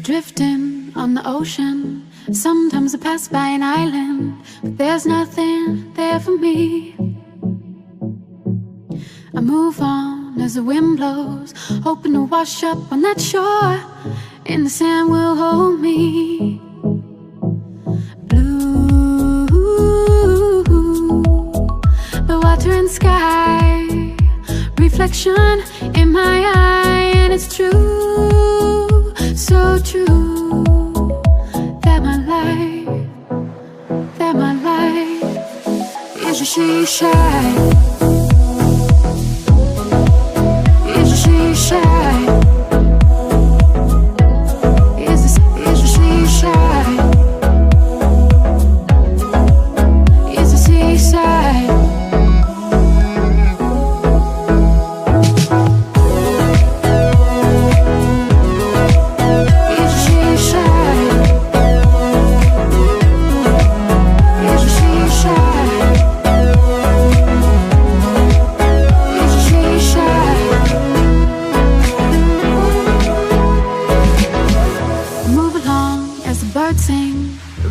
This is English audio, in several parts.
drifting on the ocean. Sometimes I pass by an island, but there's nothing there for me. I move on as the wind blows, hoping to wash up on that shore, and the sand will hold me. Blue, but water and sky, reflection in my eye, and it's true, so true, that my life is a seashine. Is a seashine. Is a seashine. Is a seaside.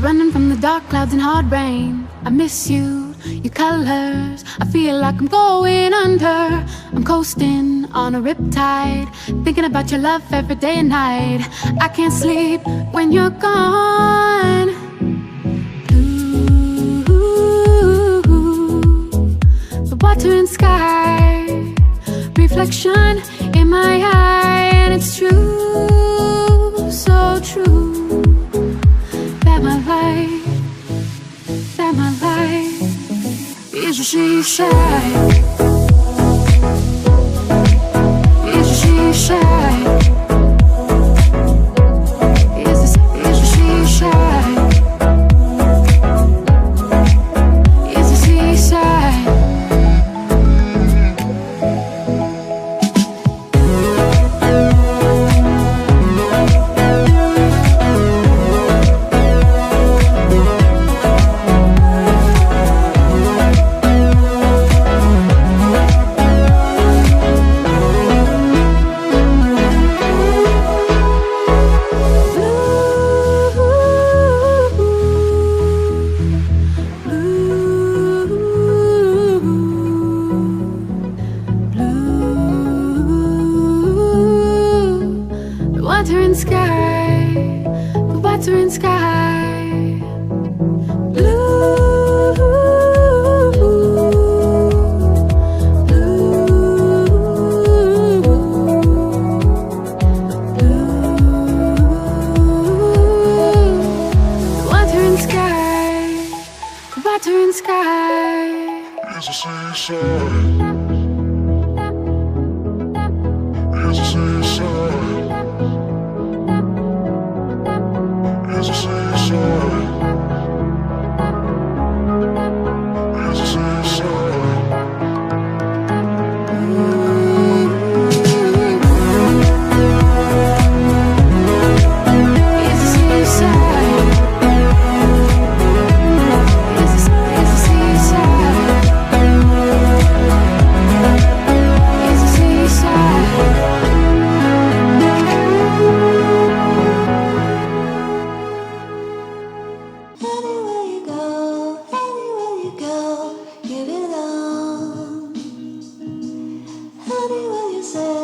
Running from the dark clouds and hard rain. I miss you, your colors. I feel like I'm going under. I'm coasting on a riptide, thinking about your love every day and night. I can't sleep when you're gone. Blue, the water and sky, reflection in my eye, and it's true, so true. That my life is a seashine. Is a seashine. Is a seashine. Is a seaside. Say